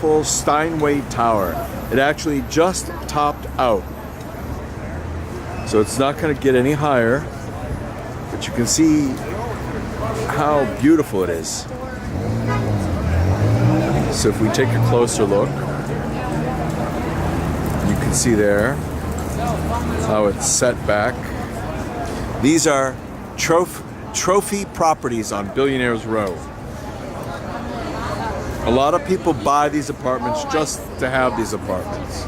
beautiful Steinway Tower. It actually just topped out. So it's not going to get any higher, but you can see how beautiful it is. So if we take a closer look, you can see there how it's set back. These are trophy properties on Billionaires Row. A lot of people buy these apartments just to have these apartments.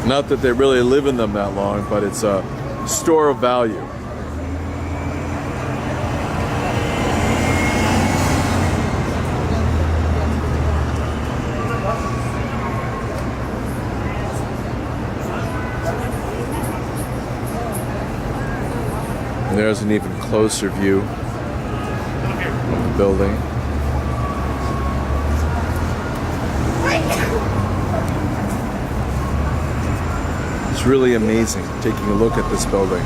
Not that they really live in them that long, but it's a store of value. And there's an even closer view of the building. It's really amazing taking a look at this building.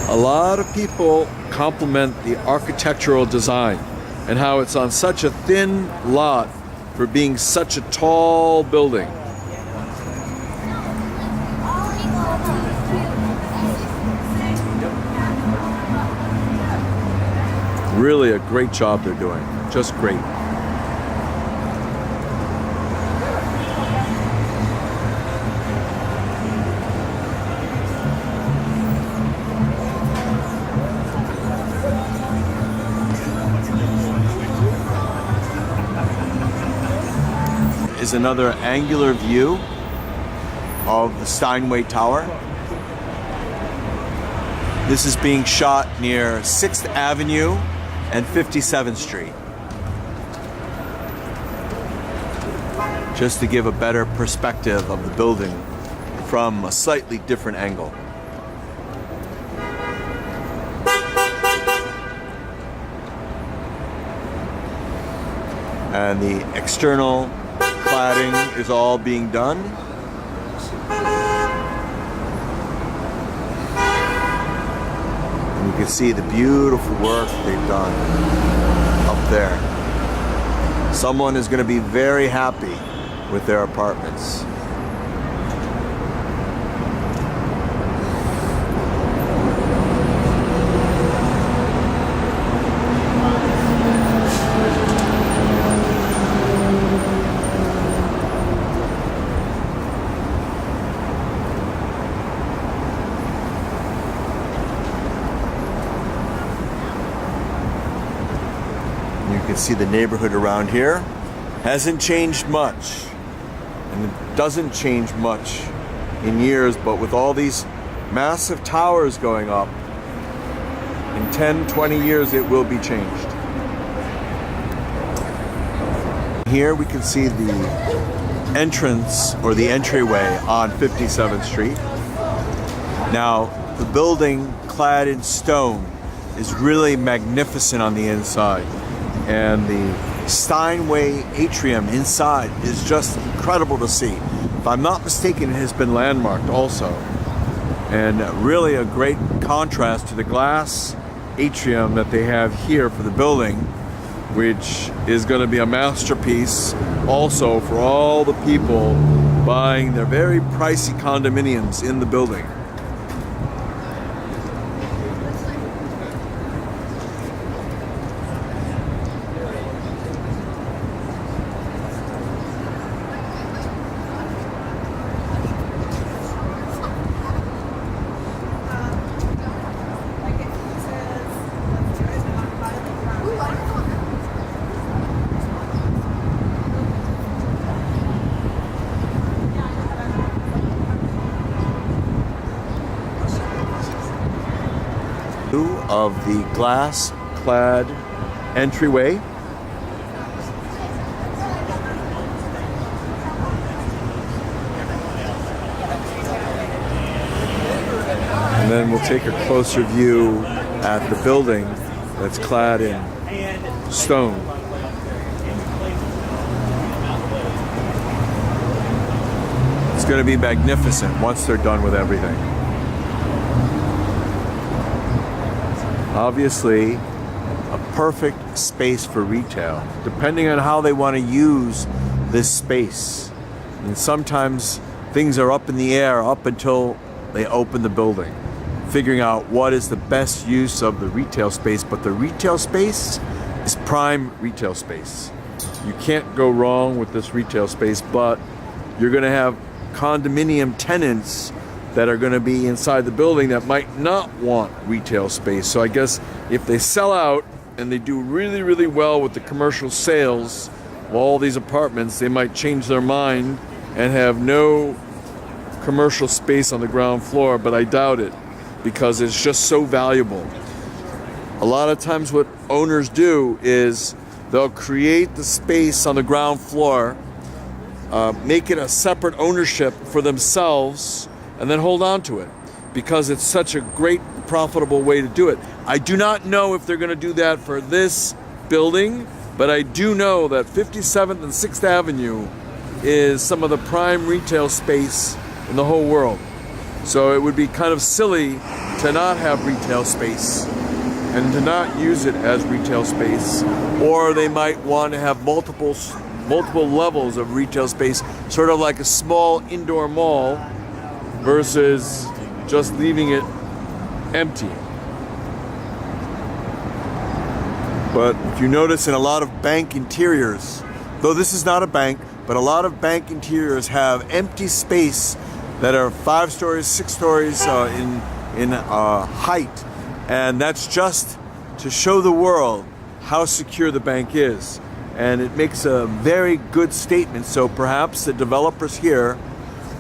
A lot of people compliment the architectural design and how it's on such a thin lot for being such a tall building. Really a great job they're doing, just great. Is another angular view of the Steinway Tower. This is being shot near 6th Avenue and 57th Street. Just to give a better perspective of the building from a slightly different angle. And the external cladding is all being done. And you can see the beautiful work they've done up there. Someone is going to be very happy with their apartments. You can see the neighborhood around here hasn't changed much, and it doesn't change much in years, but with all these massive towers going up, in 10, 20 years it will be changed. Here we can see the entrance or the entryway on 57th Street. Now, the building clad in stone is really magnificent on the inside. And the Steinway atrium inside is just incredible to see. If I'm not mistaken, it has been landmarked also. And really a great contrast to the glass atrium that they have here for the building, which is going to be a masterpiece also for all the people buying their very pricey condominiums in the building. Of the glass-clad entryway. And then we'll take a closer view at the building that's clad in stone. It's going to be magnificent once they're done with everything. Obviously, a perfect space for retail, depending on how they want to use this space. And sometimes things are up in the air up until they open the building, figuring out what is the best use of the retail space. But the retail space is prime retail space. You can't go wrong with this retail space, but you're going to have condominium tenants that are going to be inside the building that might not want retail space. So I guess if they sell out and they do really, really well with the commercial sales of all these apartments, they might change their mind and have no commercial space on the ground floor, but I doubt it because it's just so valuable. A lot of times what owners do is they'll create the space on the ground floor, make it a separate ownership for themselves, and then hold on to it because it's such a great, profitable way to do it. I do not know if they're going to do that for this building, but I do know that 57th and 6th Avenue is some of the prime retail space in the whole world. So it would be kind of silly to not have retail space and to not use it as retail space, or they might want to have multiple levels of retail space, sort of like a small indoor mall versus just leaving it empty. But if you notice in a lot of bank interiors, though this is not a bank, but a lot of bank interiors have empty space that are 5 stories, 6 stories in height. And that's just to show the world how secure the bank is. And it makes a very good statement. So perhaps the developers here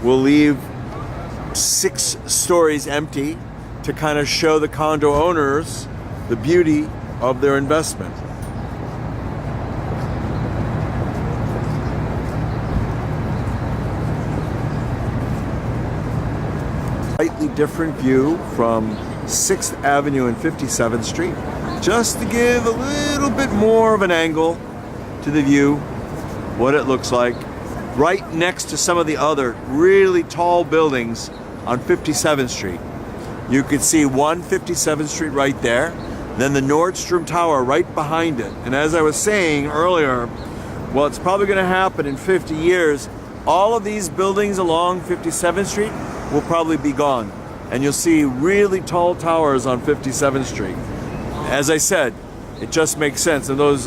will leave 6 stories empty to kind of show the condo owners the beauty of their investment. Slightly different view from 6th Avenue and 57th Street, just to give a little bit more of an angle to the view, what it looks like, right next to some of the other really tall buildings on 57th Street. You could see 157th Street right there, then the Nordstrom Tower right behind it. And as I was saying earlier, well, it's probably going to happen in 50 years. All of these buildings along 57th Street will probably be gone. And you'll see really tall towers on 57th Street. As I said, it just makes sense. And those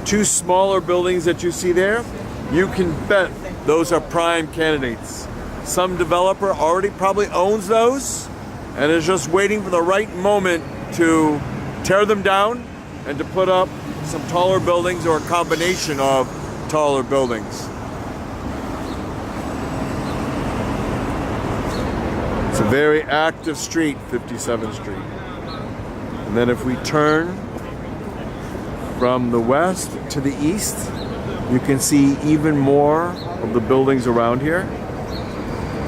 2 smaller buildings that you see there, you can bet those are prime candidates. Some developer already probably owns those and is just waiting for the right moment to tear them down and to put up some taller buildings or a combination of taller buildings. It's a very active street, 57th Street. And then if we turn from the west to the east, you can see even more of the buildings around here.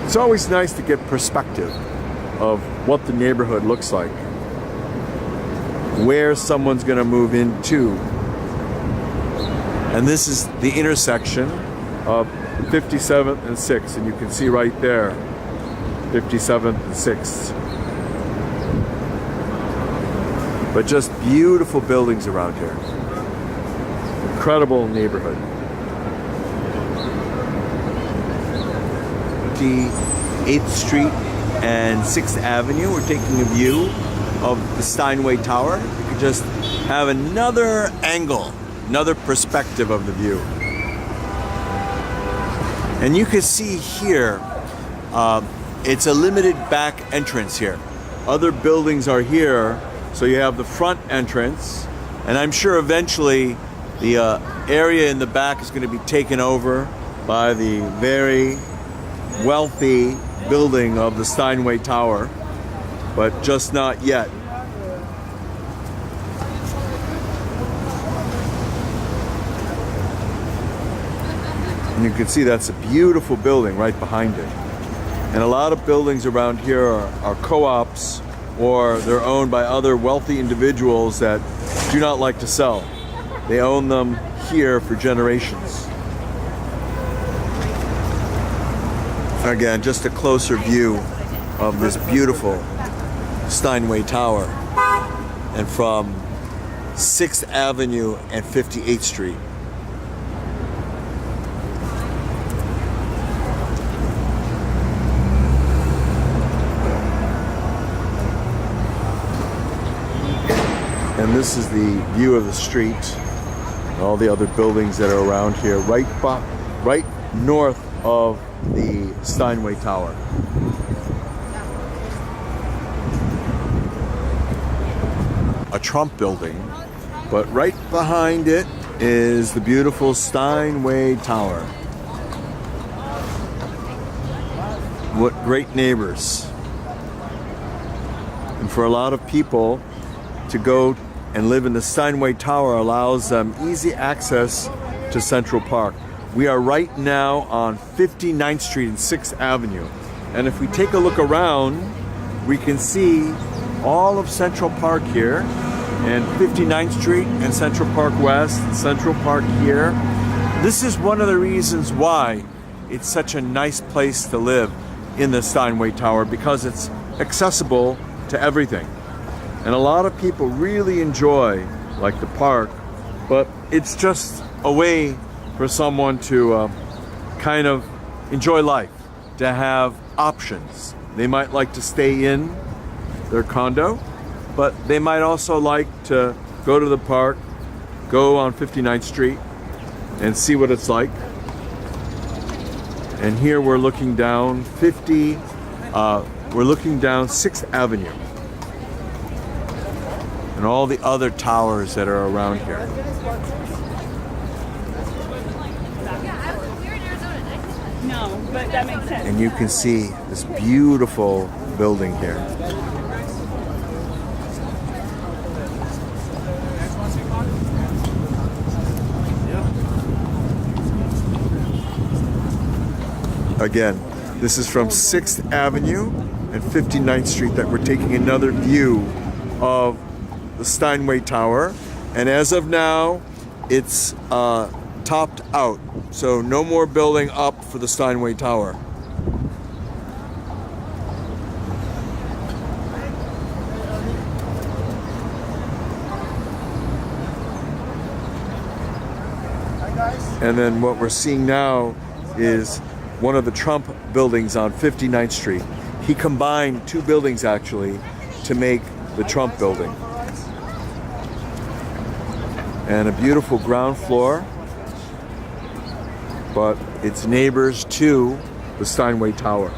It's always nice to get perspective of what the neighborhood looks like, where someone's going to move into. And this is the intersection of 57th and 6th, and you can see right there 57th and 6th. But just beautiful buildings around here. Incredible neighborhood. 8th Street and 6th Avenue. We're taking a view of the Steinway Tower. You can just have another angle, another perspective of the view. And you can see here, it's a limited back entrance here. Other buildings are here, so you have the front entrance, and I'm sure eventually the area in the back is going to be taken over by the very wealthy building of the Steinway Tower, but just not yet. And you can see that's a beautiful building right behind it. And a lot of buildings around here are co-ops, or they're owned by other wealthy individuals that do not like to sell. They own them here for generations. Again, just a closer view of this beautiful Steinway Tower. And from 6th Avenue and 58th Street. And this is the view of the street and all the other buildings that are around here, right north of the Steinway Tower. A Trump building, but right behind it is the beautiful Steinway Tower. What great neighbors. And for a lot of people to go and live in the Steinway Tower allows them easy access to Central Park. We are right now on 59th Street and 6th Avenue. And if we take a look around, we can see all of Central Park here, and 59th Street and Central Park West, and Central Park here. This is one of the reasons why it's such a nice place to live in the Steinway Tower, because it's accessible to everything. And a lot of people really enjoy like the park, but it's just a way for someone to kind of enjoy life, to have options. They might like to stay in their condo, but they might also like to go to the park, go on 59th Street and see what it's like. And here we're looking down 6th Avenue and all the other towers that are around here. No, but that makes sense. And you can see this beautiful building here. Again, this is from 6th Avenue and 59th Street that we're taking another view of the Steinway Tower. And as of now, it's topped out. So no more building up for the Steinway Tower. And then what we're seeing now is one of the Trump buildings on 59th Street. He combined two buildings actually to make the Trump building. And a beautiful ground floor, but it's neighbors to the Steinway Tower.